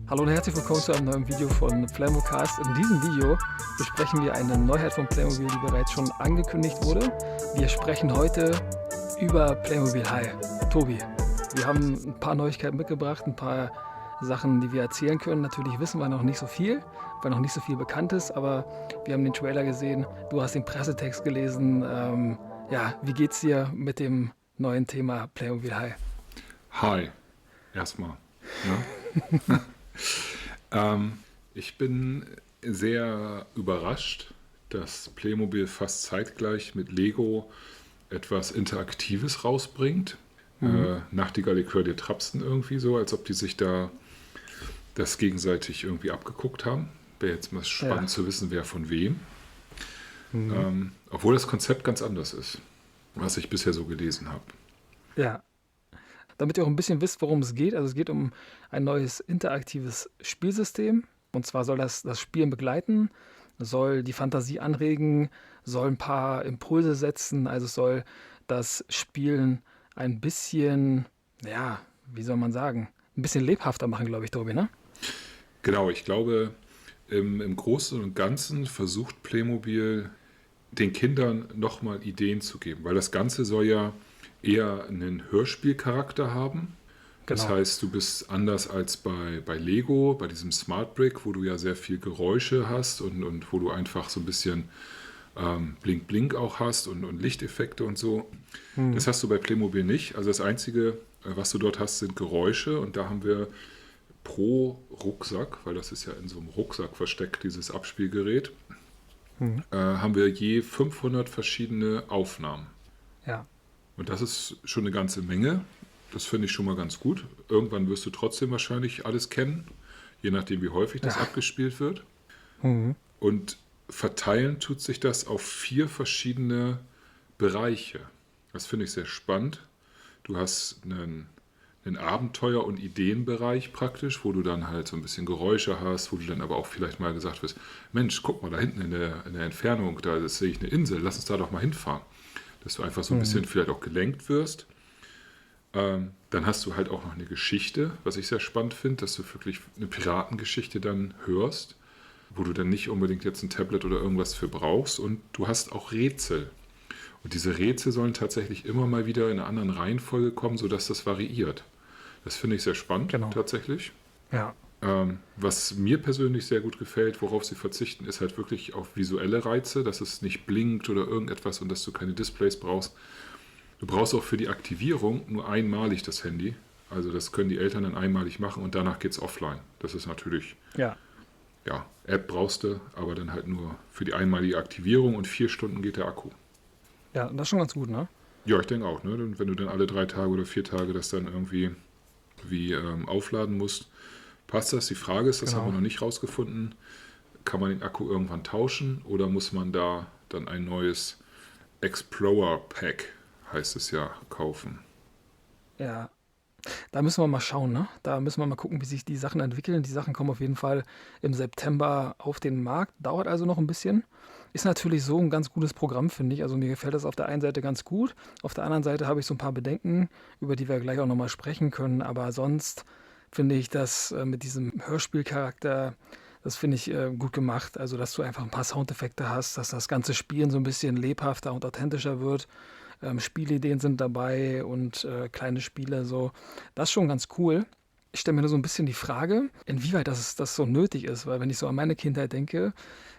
Hallo und herzlich willkommen zu einem neuen Video von Playmobilcast. In diesem Video besprechen wir eine Neuheit von Playmobil, die bereits schon angekündigt wurde. Wir sprechen heute über Playmobil High. Tobi, wir haben ein paar Neuigkeiten mitgebracht, ein paar Sachen, die wir erzählen können. Natürlich wissen wir noch nicht so viel, weil noch nicht so viel bekannt ist, aber wir haben den Trailer gesehen, du hast den Pressetext gelesen. Wie geht's dir mit dem neuen Thema Playmobil High? Hi, erstmal. Ich bin sehr überrascht, dass Playmobil fast zeitgleich mit Lego etwas Interaktives rausbringt. Nachtigall, ich höre dir trapsen irgendwie so, als ob die sich da das gegenseitig irgendwie abgeguckt haben. Wäre jetzt mal spannend zu wissen, wer von wem. Obwohl das Konzept ganz anders ist, was ich bisher so gelesen habe. Ja. Damit ihr auch ein bisschen wisst, worum es geht. Also es geht um ein neues interaktives Spielsystem. Und zwar soll das Spielen begleiten, soll die Fantasie anregen, soll ein paar Impulse setzen. Also es soll das Spielen ein bisschen, wie soll man sagen, ein bisschen lebhafter machen, glaube ich, Tobi, ne? Genau, ich glaube, im Großen und Ganzen versucht Playmobil den Kindern nochmal Ideen zu geben. Weil das Ganze soll ja eher einen Hörspielcharakter haben. Das Genau. heißt, du bist anders als bei Lego, bei diesem Smart Brick, wo du ja sehr viel Geräusche hast und wo du einfach so ein bisschen Blink-Blink auch hast und Lichteffekte und so. Das hast du bei Playmobil nicht. Also das Einzige, was du dort hast, sind Geräusche. Und da haben wir pro Rucksack, weil das ist ja in so einem Rucksack versteckt, dieses Abspielgerät, haben wir je 500 verschiedene Aufnahmen. Ja. Und das ist schon eine ganze Menge. Das finde ich schon mal ganz gut. Irgendwann wirst du trotzdem wahrscheinlich alles kennen, je nachdem, wie häufig das abgespielt wird. Und verteilen tut sich das auf 4 verschiedene Bereiche. Das finde ich sehr spannend. Du hast einen Abenteuer- und Ideenbereich praktisch, wo du dann halt so ein bisschen Geräusche hast, wo du dann aber auch vielleicht mal gesagt wirst, Mensch, guck mal da hinten in der Entfernung, da sehe ich eine Insel, lass uns da doch mal hinfahren. Dass du einfach so ein bisschen vielleicht auch gelenkt wirst. Dann hast du halt auch noch eine Geschichte, was ich sehr spannend finde, dass du wirklich eine Piratengeschichte dann hörst, wo du dann nicht unbedingt jetzt ein Tablet oder irgendwas für brauchst. Und du hast auch Rätsel. Und diese Rätsel sollen tatsächlich immer mal wieder in einer anderen Reihenfolge kommen, sodass das variiert. Das finde ich sehr spannend, tatsächlich. Ja. Was mir persönlich sehr gut gefällt, worauf sie verzichten, ist halt wirklich auf visuelle Reize, dass es nicht blinkt oder irgendetwas und dass du keine Displays brauchst. Du brauchst auch für die Aktivierung nur einmalig das Handy. Also das können die Eltern dann einmalig machen und danach geht es offline. Das ist natürlich, App brauchst du, aber dann halt nur für die einmalige Aktivierung und 4 Stunden geht der Akku. Ja, das ist schon ganz gut, ne? Ja, ich denke auch, ne? Wenn du dann alle 3 Tage oder 4 Tage das dann irgendwie aufladen musst, passt das? Die Frage ist, das haben wir noch nicht rausgefunden, kann man den Akku irgendwann tauschen oder muss man da dann ein neues Explorer Pack, heißt es ja, kaufen? Ja. Da müssen wir mal schauen, ne? Da müssen wir mal gucken, wie sich die Sachen entwickeln. Die Sachen kommen auf jeden Fall im September auf den Markt. Dauert also noch ein bisschen. Ist natürlich so ein ganz gutes Programm, finde ich. Also mir gefällt das auf der einen Seite ganz gut. Auf der anderen Seite habe ich so ein paar Bedenken, über die wir gleich auch nochmal sprechen können. Aber sonst finde ich das mit diesem Hörspielcharakter, das finde ich gut gemacht. Also dass du einfach ein paar Soundeffekte hast, dass das ganze Spielen so ein bisschen lebhafter und authentischer wird. Spielideen sind dabei und kleine Spiele so. Das ist schon ganz cool. Ich stelle mir nur so ein bisschen die Frage, inwieweit das so nötig ist, weil wenn ich so an meine Kindheit denke,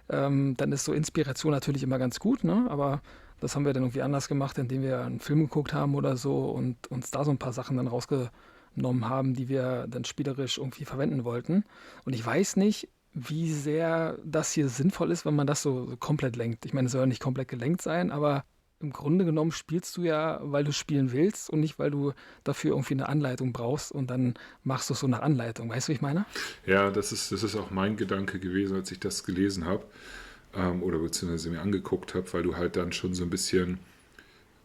dann ist so Inspiration natürlich immer ganz gut, ne? Aber das haben wir dann irgendwie anders gemacht, indem wir einen Film geguckt haben oder so und uns da so ein paar Sachen dann rausgenommen haben, die wir dann spielerisch irgendwie verwenden wollten. Und ich weiß nicht, wie sehr das hier sinnvoll ist, wenn man das so komplett lenkt. Ich meine, es soll ja nicht komplett gelenkt sein, aber im Grunde genommen spielst du ja, weil du spielen willst und nicht, weil du dafür irgendwie eine Anleitung brauchst und dann machst du es so nach Anleitung. Weißt du, wie ich meine? Ja, das ist auch mein Gedanke gewesen, als ich das gelesen habe oder beziehungsweise mir angeguckt habe, weil du halt dann schon so ein bisschen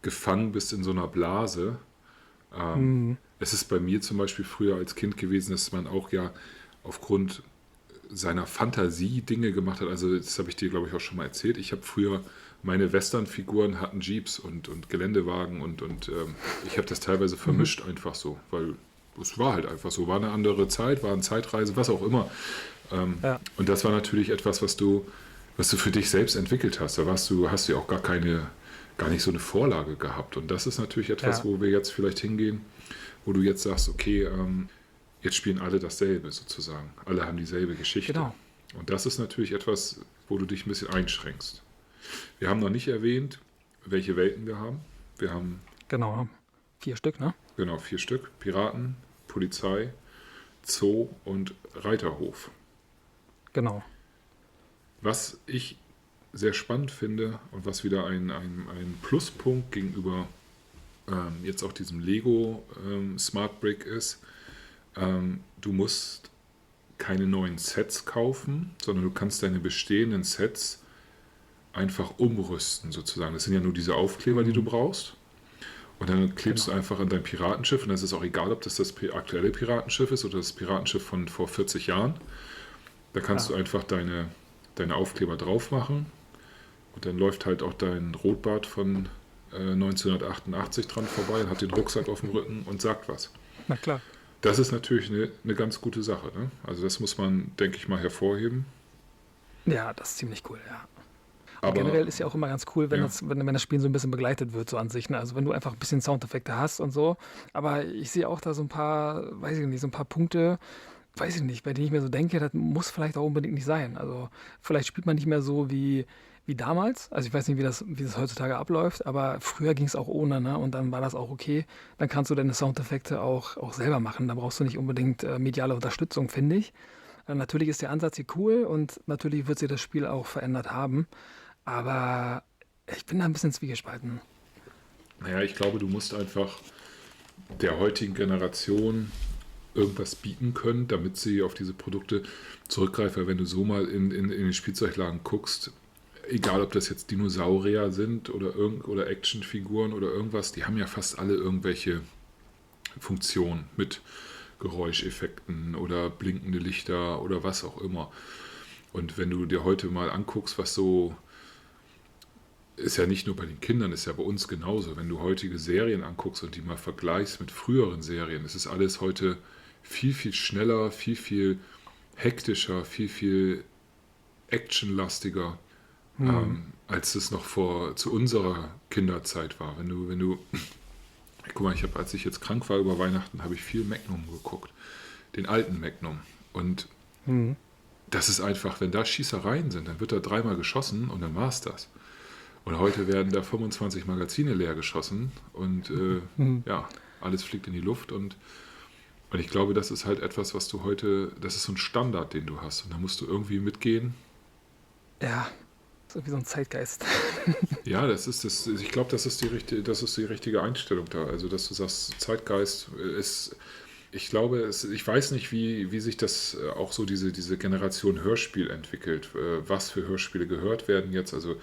gefangen bist in so einer Blase. Es ist bei mir zum Beispiel früher als Kind gewesen, dass man auch ja aufgrund seiner Fantasie Dinge gemacht hat. Also das habe ich dir, glaube ich, auch schon mal erzählt. Ich habe früher, meine Western-Figuren hatten Jeeps und Geländewagen und ich habe das teilweise vermischt einfach so, weil Es war halt einfach so, war eine andere Zeit, war eine Zeitreise, was auch immer. Ja, Und das war natürlich etwas, was du für dich selbst entwickelt hast. Hast du ja auch gar nicht so eine Vorlage gehabt. Und das ist natürlich etwas, ja, wo wir jetzt vielleicht hingehen, wo du jetzt sagst, okay, jetzt spielen alle dasselbe sozusagen. Alle haben dieselbe Geschichte. genau, Und das ist natürlich etwas, wo du dich ein bisschen einschränkst. Wir haben noch nicht erwähnt, welche Welten wir haben. Wir haben genau. 4 Stück, ne? genau 4 Stück. Piraten, Polizei, Zoo und Reiterhof. Genau. Was ich sehr spannend finde und was wieder ein Pluspunkt gegenüber jetzt auch diesem Lego Smart Brick ist, du musst keine neuen Sets kaufen, sondern du kannst deine bestehenden Sets einfach umrüsten sozusagen. Das sind ja nur diese Aufkleber, die du brauchst. Und dann klebst du Genau. einfach an dein Piratenschiff und das ist auch egal, ob das aktuelle Piratenschiff ist oder das Piratenschiff von vor 40 Jahren. Da kannst du Ja, einfach deine Aufkleber drauf machen und dann läuft halt auch dein Rotbart von 1988 dran vorbei und hat den Rucksack auf dem Rücken und sagt was. na klar. Das ist natürlich eine ganz gute Sache. Ne? Also das muss man, denke ich mal, hervorheben. Ja, das ist ziemlich cool, ja. Und Aber generell ist ja auch immer ganz cool, ja, wenn das Spiel so ein bisschen begleitet wird, so an sich. Ne? Also wenn du einfach ein bisschen Soundeffekte hast und so. Aber ich sehe auch da so ein paar, weiß ich nicht, so ein paar Punkte, weiß ich nicht, bei denen ich mir so denke, das muss vielleicht auch unbedingt nicht sein. Also vielleicht spielt man nicht mehr so wie damals. Also ich weiß nicht, wie das heutzutage abläuft, aber früher ging es auch ohne, ne? Und dann war das auch okay. Dann kannst du deine Soundeffekte auch selber machen. Da brauchst du nicht unbedingt mediale Unterstützung, finde ich. Natürlich ist der Ansatz hier cool und natürlich wird sich das Spiel auch verändert haben. Aber ich bin da ein bisschen zwiegespalten. naja, ich glaube, du musst einfach der heutigen Generation irgendwas bieten können, damit sie auf diese Produkte zurückgreifen. Weil wenn du so mal in den Spielzeugladen guckst, egal ob das jetzt Dinosaurier sind oder Actionfiguren oder irgendwas, die haben ja fast alle irgendwelche Funktionen mit Geräuscheffekten oder blinkende Lichter oder was auch immer. Und wenn du dir heute mal anguckst, was so ist ja nicht nur bei den Kindern, ist ja bei uns genauso. Wenn du heutige Serien anguckst und die mal vergleichst mit früheren Serien, es ist alles heute viel, viel schneller, viel, viel hektischer, viel, viel actionlastiger, Hm. als es noch zu unserer Kinderzeit war. Guck mal, als ich jetzt krank war über Weihnachten, habe ich viel Magnum geguckt. Den alten Magnum. Und Hm. das ist einfach, wenn da Schießereien sind, dann wird da 3-mal geschossen und dann war es das. Und heute werden da 25 Magazine leer geschossen und Hm. ja, alles fliegt in die Luft und ich glaube, das ist halt etwas, was du heute, das ist so ein Standard, den du hast und da musst du irgendwie mitgehen. Ja, so wie so ein Zeitgeist. Ja, ich glaube, das ist die richtige Einstellung da. Also, dass du sagst, Zeitgeist ist, ich glaube, ich weiß nicht, wie sich das auch so diese Generation Hörspiel entwickelt, was für Hörspiele gehört werden jetzt. Also,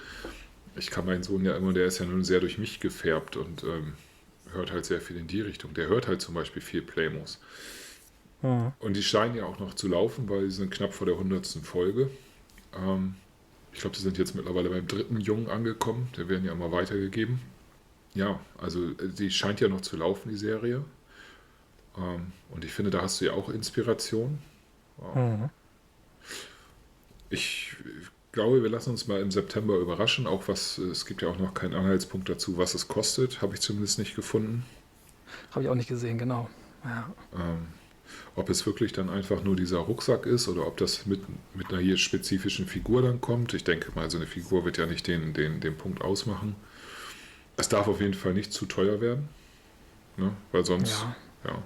ich kann meinen Sohn ja immer, der ist ja nun sehr durch mich gefärbt und hört halt sehr viel in die Richtung. Der hört halt zum Beispiel viel Playmos. Hm. Und die scheinen ja auch noch zu laufen, weil sie sind knapp vor der 100. Folge. Ähm, Ich glaube, sie sind jetzt mittlerweile beim 3. Jungen angekommen. Der werden ja immer weitergegeben. Ja, also die scheint ja noch zu laufen, die Serie. Und ich finde, da hast du ja auch Inspiration. Hm. Ich glaube, wir lassen uns mal im September überraschen. Es gibt ja auch noch keinen Anhaltspunkt dazu, was es kostet. Habe ich zumindest nicht gefunden. Habe ich auch nicht gesehen, genau. Ja, Ähm, Ob es wirklich dann einfach nur dieser Rucksack ist oder ob das mit einer hier spezifischen Figur dann kommt. Ich denke mal, so eine Figur wird ja nicht den Punkt ausmachen. Es darf auf jeden Fall nicht zu teuer werden, ne? Weil sonst, ja. ja,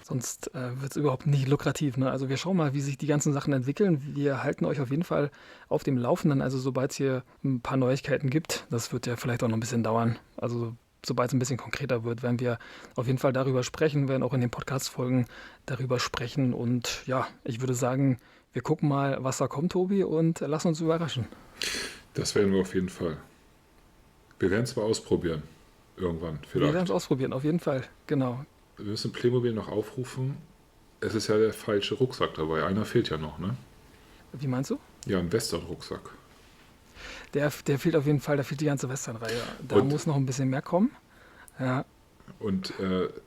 Sonst wird es überhaupt nicht lukrativ. Ne? Also wir schauen mal, wie sich die ganzen Sachen entwickeln. Wir halten euch auf jeden Fall auf dem Laufenden. Also sobald es hier ein paar Neuigkeiten gibt, das wird ja vielleicht auch noch ein bisschen dauern. Also sobald es ein bisschen konkreter wird, werden wir auf jeden Fall darüber sprechen, werden auch in den Podcast-Folgen darüber sprechen. Und ja, ich würde sagen, wir gucken mal, was da kommt, Tobi, und lassen uns überraschen. das werden wir auf jeden Fall. Wir werden es mal ausprobieren. Irgendwann, Wir werden es vielleicht. ausprobieren, auf jeden Fall. Genau. Wir müssen Playmobil noch aufrufen. Es ist ja der falsche Rucksack dabei. Einer fehlt ja noch, ne? Wie meinst du? Ja, ein Western-Rucksack. Der fehlt auf jeden Fall, da fehlt die ganze Western-Reihe. Da Und, muss noch ein bisschen mehr kommen. Ja, Und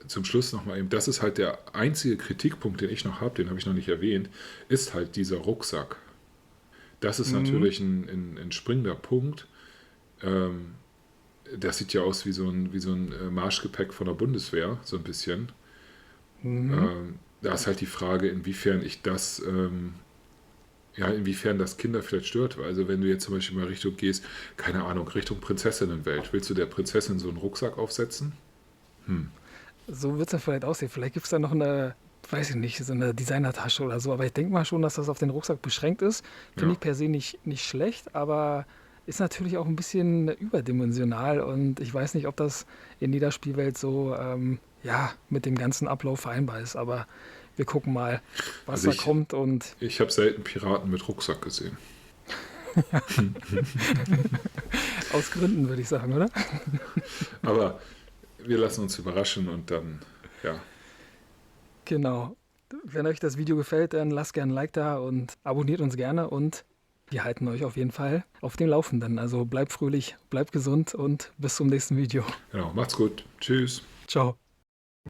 zum Schluss nochmal eben, das ist halt der einzige Kritikpunkt, den ich noch habe, den habe ich noch nicht erwähnt, ist halt dieser Rucksack. Das ist natürlich ein springender Punkt. Das sieht ja aus wie so ein Marschgepäck von der Bundeswehr, so ein bisschen. Da ist halt die Frage, inwiefern inwiefern das Kinder vielleicht stört. Also wenn du jetzt zum Beispiel mal Richtung gehst, keine Ahnung, Richtung Prinzessinnenwelt, willst du der Prinzessin so einen Rucksack aufsetzen? So wird es ja vielleicht aussehen. Vielleicht gibt es da noch eine, weiß ich nicht, so eine Designertasche oder so. Aber ich denke mal schon, dass das auf den Rucksack beschränkt ist. Finde Ja. ich per se nicht schlecht, aber ist natürlich auch ein bisschen überdimensional. Und ich weiß nicht, ob das in jeder Spielwelt so mit dem ganzen Ablauf vereinbar ist. Aber wir gucken mal, was Also da kommt. Und ich habe selten Piraten mit Rucksack gesehen. aus Gründen würde ich sagen, oder? Aber wir lassen uns überraschen und dann, ja, Genau. Wenn euch das Video gefällt, dann lasst gerne ein Like da und abonniert uns gerne und wir halten euch auf jeden Fall auf dem Laufenden. Also bleibt fröhlich, bleibt gesund und bis zum nächsten Video. genau. Macht's gut. Tschüss. Ciao.